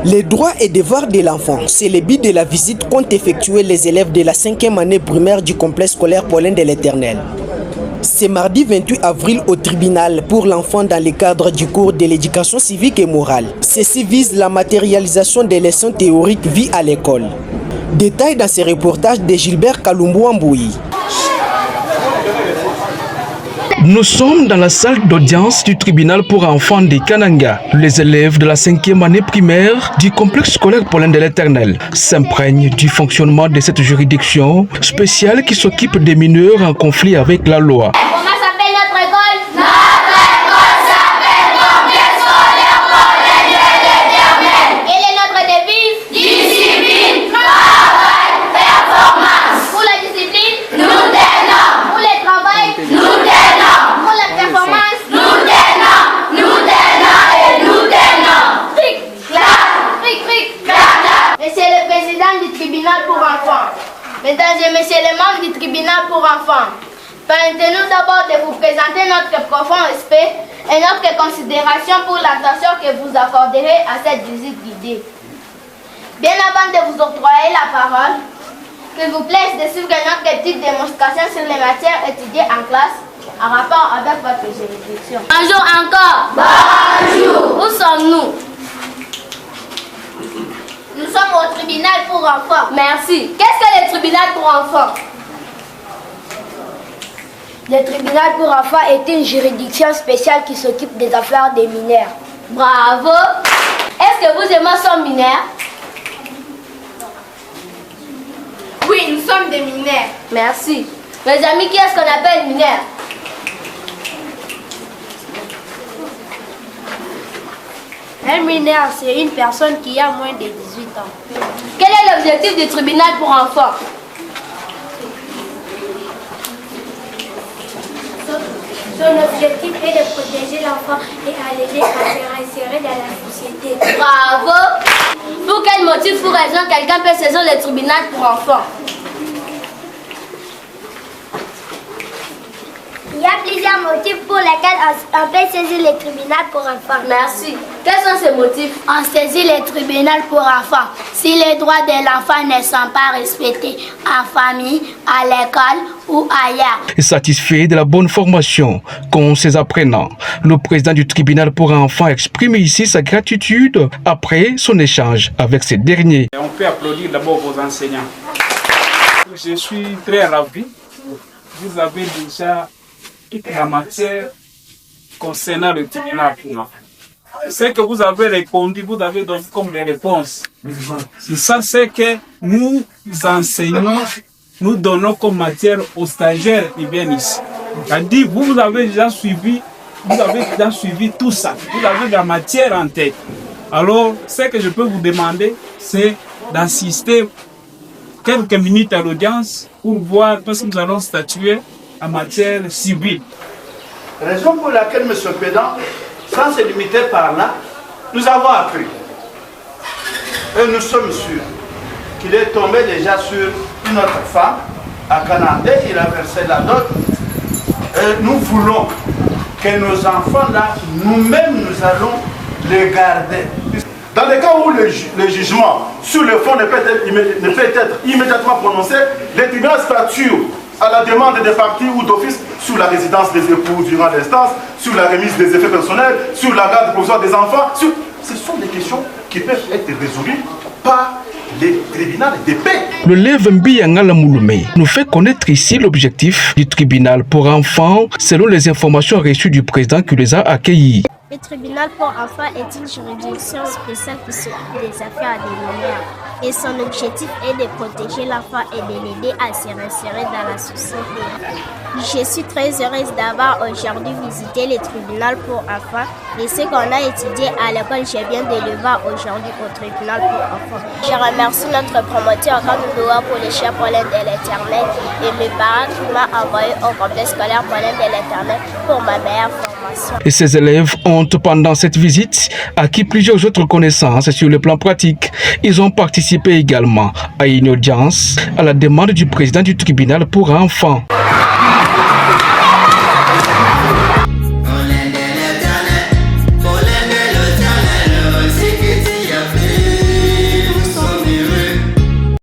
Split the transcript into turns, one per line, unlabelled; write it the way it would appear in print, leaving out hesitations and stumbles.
Les droits et devoirs de l'enfant, c'est le but de la visite qu'ont effectué les élèves de la 5e année primaire du complexe scolaire Paulin de l'Éternel. C'est mardi 28 avril au tribunal pour l'enfant dans le cadre du cours de l'éducation civique et morale. Ceci vise la matérialisation des leçons théoriques vues à l'école. Détail dans ce reportage de Gilbert Kalumbu-Ambouyi.
Nous sommes dans la salle d'audience du tribunal pour enfants de Kananga. Les élèves de la 5e année primaire du complexe scolaire Paulin de l'Éternel s'imprègnent du fonctionnement de cette juridiction spéciale qui s'occupe des mineurs en conflit avec la loi.
Comment s'appelle notre école? Quelle est notre devise? Discipline, travail, performance. Pour la discipline, nous tenons. Pour le travail, nous tenons. Pour la performance, nous tenons. Nous tenons et nous tenons. Tric, clac, tric, tric, clac. Monsieur le président du tribunal pour enfants, mesdames et messieurs les membres du tribunal pour enfants, permettez-nous d'abord de vous présenter notre profond respect et notre considération pour l'attention que vous accorderez à cette visite guidée. Bien avant de vous octroyer la parole, qu'il vous plaise de suivre notre petite démonstration sur les matières étudiées en classe en rapport avec votre juridiction. Bonjour encore. Bonjour. Où sommes-nous? Nous sommes au tribunal pour enfants. Merci. Qu'est-ce que le tribunal pour enfants?
Le tribunal pour enfants est une juridiction spéciale qui s'occupe des affaires des mineurs.
Bravo. Est-ce que vous et moi sommes mineurs?
Oui, nous sommes des mineurs.
Merci. Mes amis, qui est-ce qu'on appelle mineur?
Un mineur, c'est une personne qui a moins de 18 ans.
Quel est l'objectif du tribunal pour enfants?
Son objectif est de protéger l'enfant et à l'aider à se réinsérer dans la société.
Bravo. Pour quel motif ou raison quelqu'un peut saisir le tribunal pour enfants?
Il y a plusieurs motifs pour lesquels on peut saisir le tribunal pour enfants.
Merci. Quels sont ces motifs?
On saisit le tribunal pour enfants si les droits de l'enfant ne sont pas respectés en famille, à l'école ou ailleurs.
Satisfait de la bonne formation qu'ont ces apprenants, le président du tribunal pour enfants exprime ici sa gratitude après son échange avec ces derniers.
On peut applaudir d'abord vos enseignants. Je suis très ravi. Vous avez déjà toute la matière concernant le tribunal pour enfants. Ce que vous avez répondu, vous avez donné comme des réponses. Ça, c'est que nous enseignons, nous donnons comme matière aux stagiaires qui viennent ici. C'est-à-dire, vous avez déjà suivi tout ça. Vous avez la matière en tête. Alors, ce que je peux vous demander, c'est d'assister quelques minutes à l'audience pour voir, parce que nous allons statuer en matière civile.
Raison pour laquelle, M. le Président, sans se limiter par là, nous avons appris. Et nous sommes sûrs qu'il est tombé déjà sur une autre femme à Canada, il a versé la dot. Et nous voulons que nos enfants là, nous-mêmes, nous allons les garder. Dans le cas où le jugement sur le fond ne peut être immédiatement prononcé, le tribunal statue à la demande des parties ou d'office sur la résidence des époux durant l'instance, sur la remise des effets personnels, sur la garde provisoire des enfants. Ce sont des questions qui peuvent être résolues par les tribunaux de paix.
Le Lev Mbiyangala Mouloumé nous fait connaître ici l'objectif du tribunal pour enfants selon les informations reçues du président qui les a accueillis.
Le tribunal pour enfants est une juridiction spéciale qui s'occupe des affaires des mineurs et son objectif est de protéger l'enfant et de l'aider à se réinsérer dans la société. Je suis très heureuse d'avoir aujourd'hui visité le tribunal pour enfants et ce qu'on a étudié à l'école, je viens de le voir aujourd'hui au tribunal pour enfants. Je remercie notre promoteur Kanoudoua pour le cher Paulin de l'Éternel et mes parents qui m'ont envoyé au complexe scolaire Paulin de l'Éternel pour ma meilleure formation.
Et ces élèves ont, pendant cette visite, acquis plusieurs autres connaissances sur le plan pratique. Ils ont participé également à une audience à la demande du président du tribunal pour enfants.